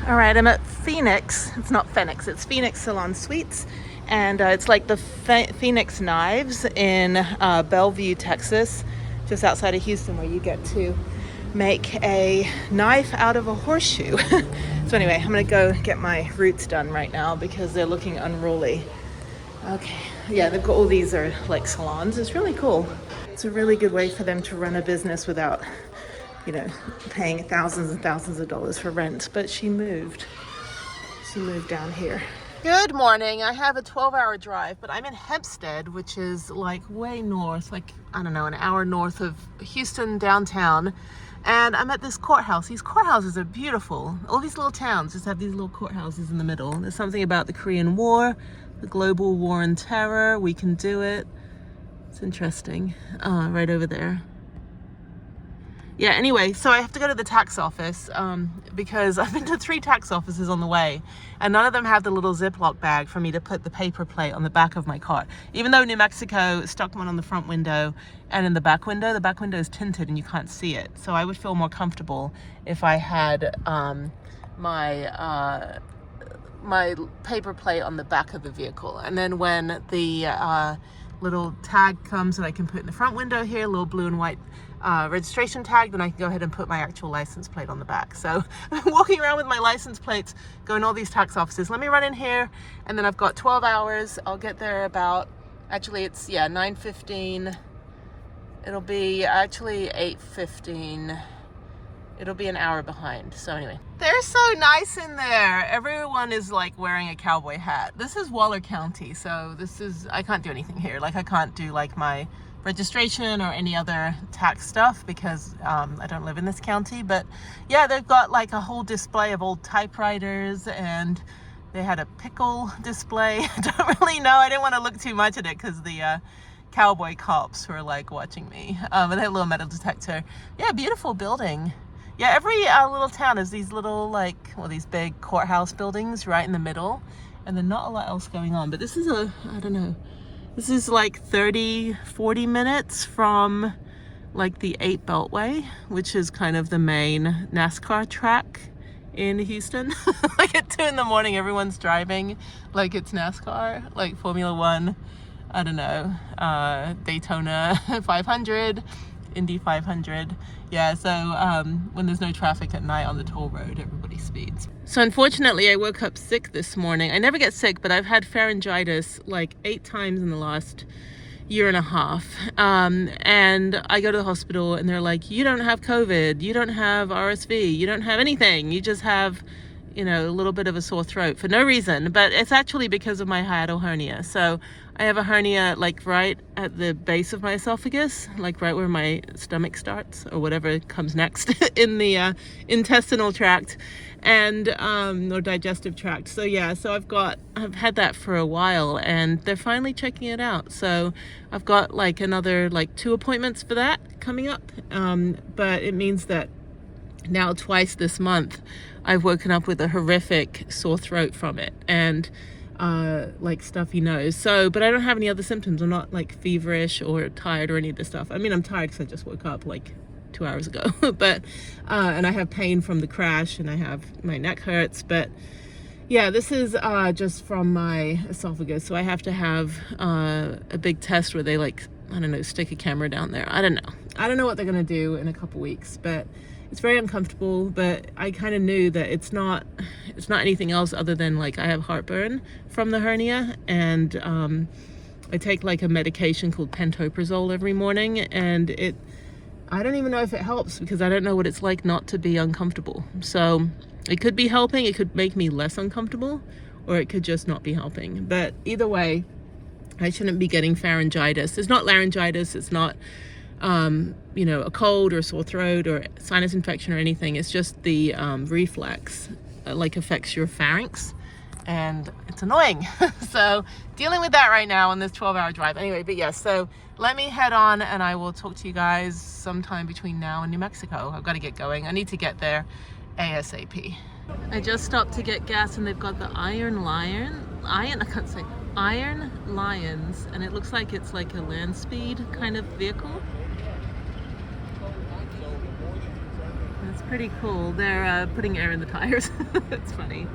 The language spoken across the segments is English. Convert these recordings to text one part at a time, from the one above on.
All right, I'm at Phoenix. It's not Phoenix, it's Phoenix Salon Suites. And it's like the Phoenix Knives in Bellevue, Texas, just outside of Houston, where you get to make a knife out of a horseshoe. So anyway, I'm gonna go get my roots done right now because they're looking unruly. Okay, yeah, they've got all these are like salons. It's really cool. It's a really good way for them to run a business without, you know, paying thousands and thousands of dollars for rent. But she moved down here. Good morning. I have a 12-hour drive, but I'm in Hempstead, which is like way north, like, I don't know, an hour north of Houston downtown. And I'm at this courthouse. These courthouses are beautiful. All these little towns just have these little courthouses in the middle. There's something about the Korean War, the global war on terror. We can do it. It's interesting. Right over there. Yeah, anyway, so I have to go to the tax office because I've been to 3 tax offices on the way, and none of them have the little Ziploc bag for me to put the paper plate on the back of my car. Even though New Mexico stuck one on the front window and in the back window is tinted and you can't see it. So I would feel more comfortable if I had my paper plate on the back of the vehicle. And then when the little tag comes that I can put in the front window here, a little blue and white registration tag, then I can go ahead and put my actual license plate on the back. So I'm walking around with my license plates, going to all these tax offices. Let me run in here, and then I've got 12 hours. I'll get there about, actually it's, 9:15. It'll be actually 8:15. It'll be an hour behind. So anyway, they're so nice in there. Everyone is like wearing a cowboy hat. This is Waller County, so I can't do anything here. Like I can't do like my registration or any other tax stuff because I don't live in this county. But yeah, they've got like a whole display of old typewriters, and they had a pickle display. I don't really know. I didn't want to look too much at it because the cowboy cops were like watching me. But they had a little metal detector. Yeah, beautiful building. Yeah, every little town has these little these big courthouse buildings right in the middle, and then not a lot else going on. But this is I don't know. This is like 30-40 minutes from like the 8 Beltway, which is kind of the main NASCAR track in Houston. Like at 2 in the morning, everyone's driving like it's NASCAR, like Formula One, I don't know, Daytona 500, Indy 500. Yeah, so when there's no traffic at night on the toll road, everybody speeds. So unfortunately, I woke up sick this morning. I never get sick, but I've had pharyngitis like 8 times in the last year and a half. And I go to the hospital and they're like, you don't have COVID, you don't have RSV, you don't have anything. You just have, a little bit of a sore throat for no reason. But it's actually because of my hiatal hernia. So I have a hernia like right at the base of my esophagus, like right where my stomach starts or whatever comes next in the intestinal tract and or digestive tract. So yeah, so I've had that for a while, and they're finally checking it out. So I've got like another 2 appointments for that coming up. But it means that now twice this month I've woken up with a horrific sore throat from it, and like stuffy nose. So, but I don't have any other symptoms. I'm not like feverish or tired or any of this stuff. I mean, I'm tired because I just woke up like 2 hours ago. But and I have pain from the crash, and my neck hurts. But yeah, this is just from my esophagus. So I have to have a big test where they stick a camera down there. I don't know what they're gonna do in a couple weeks, but it's very uncomfortable. But I kind of knew that it's not anything else other than I have heartburn from the hernia, and I take a medication called pantoprazole every morning, and I don't even know if it helps because I don't know what it's like not to be uncomfortable. So it could be helping, it could make me less uncomfortable, or it could just not be helping. But either way, I shouldn't be getting pharyngitis. It's not laryngitis, it's not a cold or sore throat or sinus infection or anything. It's just the reflex affects your pharynx, and it's annoying. So dealing with that right now on this 12-hour drive. Anyway, but yes, so let me head on, and I will talk to you guys sometime between now and New Mexico. I've got to get going. I need to get there ASAP. I just stopped to get gas, and they've got the Iron Lions, and it looks like it's like a land speed kind of vehicle. It's pretty cool. They're putting air in the tires. It's funny.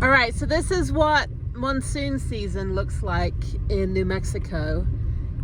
All right, so this is what monsoon season looks like in New Mexico.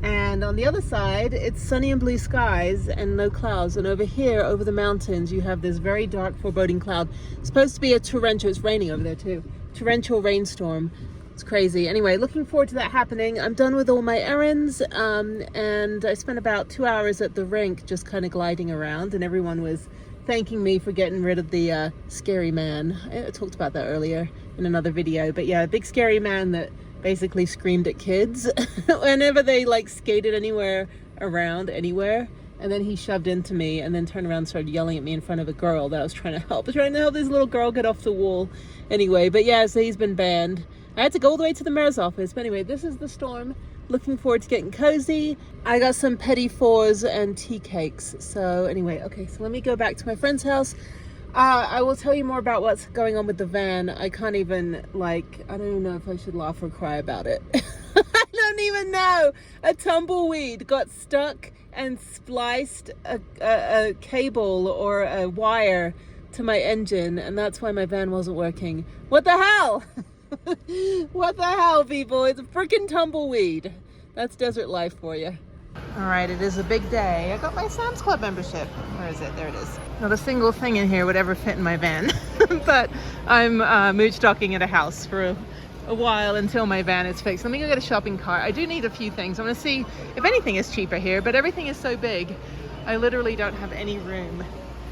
And on the other side, it's sunny and blue skies and no clouds. And over here, over the mountains, you have this very dark foreboding cloud. It's supposed to be a torrential, it's raining over there too. Torrential rainstorm. It's crazy. Anyway, looking forward to that happening. I'm done with all my errands, and I spent about 2 hours at the rink just kind of gliding around, and everyone was thanking me for getting rid of the scary man. I talked about that earlier in another video, but yeah, a big scary man that basically screamed at kids whenever they like skated anywhere around anywhere, and then he shoved into me and then turned around and started yelling at me in front of a girl that I was trying to help. I was trying to help this little girl get off the wall. Anyway, but yeah, so he's been banned. I had to go all the way to the mayor's office. But anyway, this is the storm. Looking forward to getting cozy. I got some petit fours and tea cakes. So anyway, okay, so let me go back to my friend's house. I will tell you more about what's going on with the van. I can't even, like, I don't even know if I should laugh or cry about it. I don't even know. A tumbleweed got stuck and spliced a cable or a wire to my engine, and that's why my van wasn't working. What the hell? What the hell, people? It's a freaking tumbleweed. That's desert life for you. All right, it is a big day. I got my Sam's Club membership. Where is it? There it is. Not a single thing in here would ever fit in my van. But I'm mooch docking at a house for a while until my van is fixed. Let me go get a shopping cart. I do need a few things. I'm gonna see if anything is cheaper here, but everything is so big. I literally don't have any room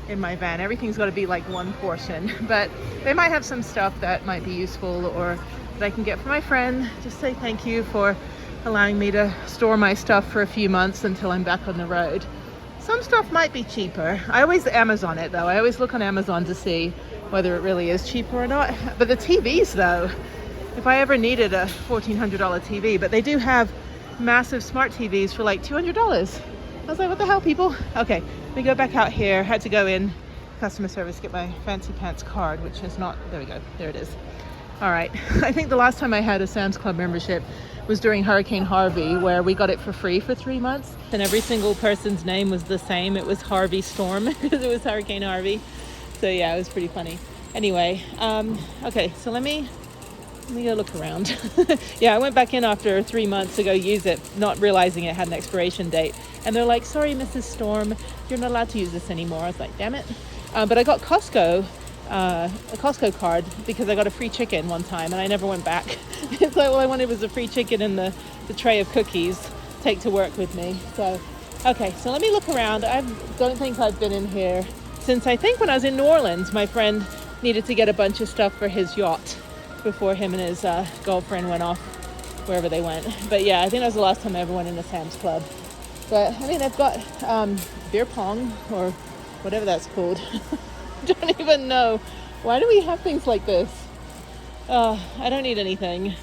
in my van. Everything's got to be like one portion, but they might have some stuff that might be useful or that I can get for my friend. Just say thank you for allowing me to store my stuff for a few months until I'm back on the road. Some stuff might be cheaper. I always Amazon it though. I always look on Amazon to see whether it really is cheaper or not. But the TVs though, if I ever needed a $1,400 TV, but they do have massive smart TVs for like $200. I was like, what the hell, people? Okay, let me go back out here. Had to go in customer service, get my fancy pants card, which is not, there we go, there it is. All right, I think the last time I had a Sam's Club membership was during Hurricane Harvey, where we got it for free for 3 months. And every single person's name was the same. It was Harvey Storm because it was Hurricane Harvey. So yeah, it was pretty funny. Anyway, okay, so let me go look around. Yeah, I went back in after 3 months to go use it, not realizing it had an expiration date. And they're like, sorry, Mrs. Storm, you're not allowed to use this anymore. I was like, damn it. But I got Costco, a Costco card because I got a free chicken one time and I never went back. It's like, all I wanted was a free chicken and the tray of cookies take to work with me. So, okay, so let me look around. I don't think I've been in here since I think when I was in New Orleans, my friend needed to get a bunch of stuff for his yacht before him and his girlfriend went off wherever they went. But yeah, I think that was the last time I ever went in a Sam's Club. But I mean, they've got beer pong or whatever that's called. Don't even know. Why do we have things like this? I don't need anything.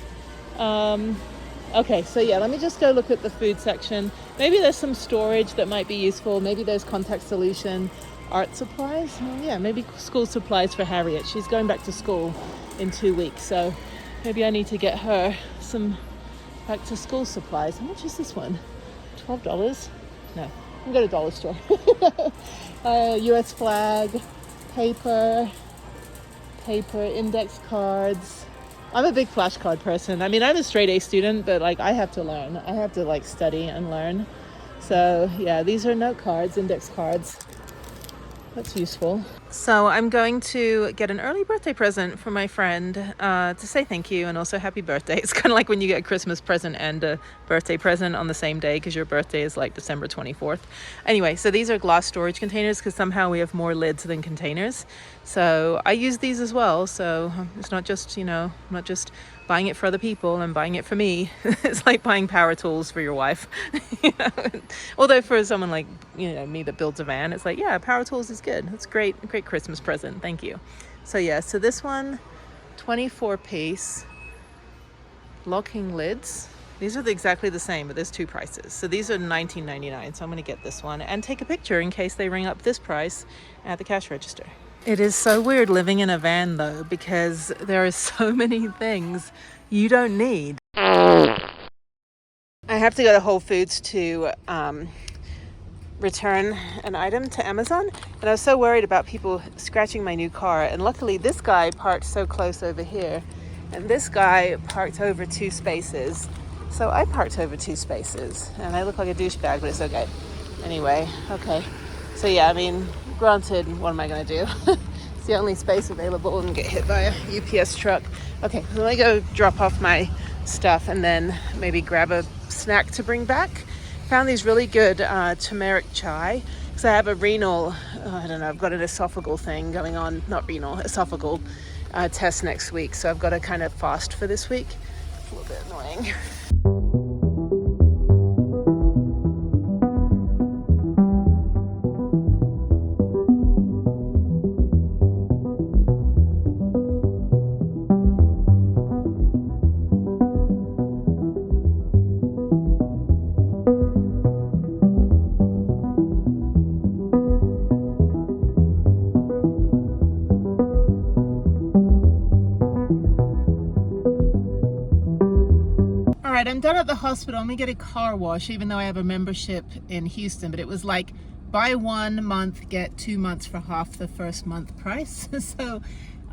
Okay, so yeah, let me just go look at the food section. Maybe there's some storage that might be useful. Maybe there's contact solution, art supplies. Yeah, maybe school supplies for Harriet. She's going back to school in 2 weeks, so maybe I need to get her some back to school supplies. How much is this one? $12? No, I can go to dollar store. US flag, paper, index cards. I'm a big flashcard person. I mean, I'm a straight A student, but like I have to learn. I have to like study and learn. So yeah, these are note cards, index cards. That's useful. So I'm going to get an early birthday present for my friend to say thank you and also happy birthday. It's kind of like when you get a Christmas present and a birthday present on the same day because your birthday is like December 24th. Anyway, so these are glass storage containers because somehow we have more lids than containers. So I use these as well. So it's not just, you know, I'm not just buying it for other people, I'm buying it for me. It's like buying power tools for your wife. You know? Although for someone like, you know, me that builds a van, it's like, yeah, power tools is good. That's great Christmas present. Thank you. So yeah, so this one, 24 piece locking lids. These are exactly the same, but there's two prices. So these are $19.99. So I'm going to get this one and take a picture in case they ring up this price at the cash register. It is so weird living in a van though, because there are so many things you don't need. I have to go to Whole Foods to return an item to Amazon, and I was so worried about people scratching my new car, and luckily this guy parked so close over here, and this guy parked over 2 spaces. So I parked over 2 spaces, and I look like a douchebag, but it's okay. Anyway, okay. So yeah, I mean, granted, what am I gonna do? It's the only space available and get hit by a UPS truck. Okay, so let me go drop off my stuff and then maybe grab a snack to bring back. Found these really good turmeric chai, because I have a renal, I don't know, I've got an esophageal thing going on, not renal, esophageal test next week. So I've got to kind of fast for this week. It's a little bit annoying. I'm done at the hospital. I'm gonna get a car wash, even though I have a membership in Houston, but it was like buy 1 month, get 2 months for half the first month price. So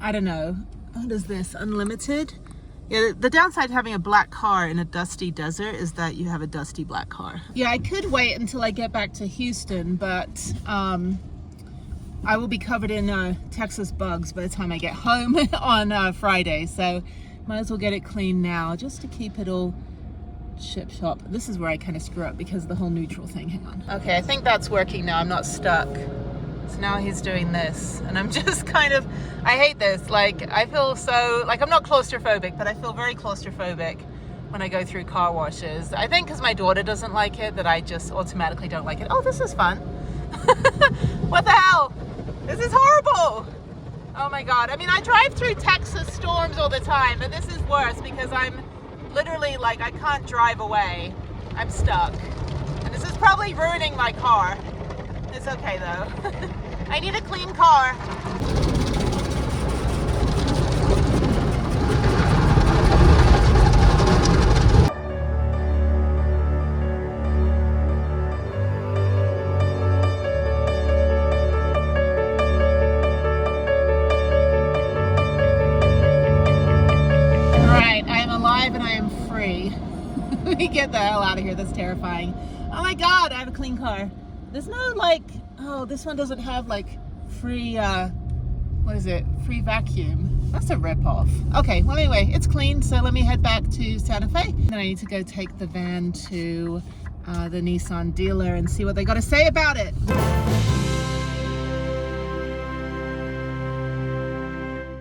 I don't know, what is this, unlimited? Yeah, the downside of having a black car in a dusty desert is that you have a dusty black car. Yeah, I could wait until I get back to Houston, but I will be covered in Texas bugs by the time I get home on Friday, so might as well get it cleaned now just to keep it all ship shop. This is where I kind of screw up because of the whole neutral thing. Hang on. Okay, I think that's working now. I'm not stuck. So now he's doing this, and I'm just kind of, I hate this. Like, I feel so, like, I'm not claustrophobic, but I feel very claustrophobic when I go through car washes. I think because my daughter doesn't like it, that I just automatically don't like it. Oh, this is fun. What the hell? This is horrible. Oh my God. I mean, I drive through Texas storms all the time, but this is worse because I'm literally like, I can't drive away. I'm stuck. And this is probably ruining my car. It's okay though. I need a clean car. Let me get the hell out of here. That's terrifying. Oh my God, I have a clean car. There's no like, oh, this one doesn't have like free, what is it? Free vacuum. That's a ripoff. Okay, well anyway, it's clean. So let me head back to Santa Fe. Then I need to go take the van to the Nissan dealer and see what they got to say about it.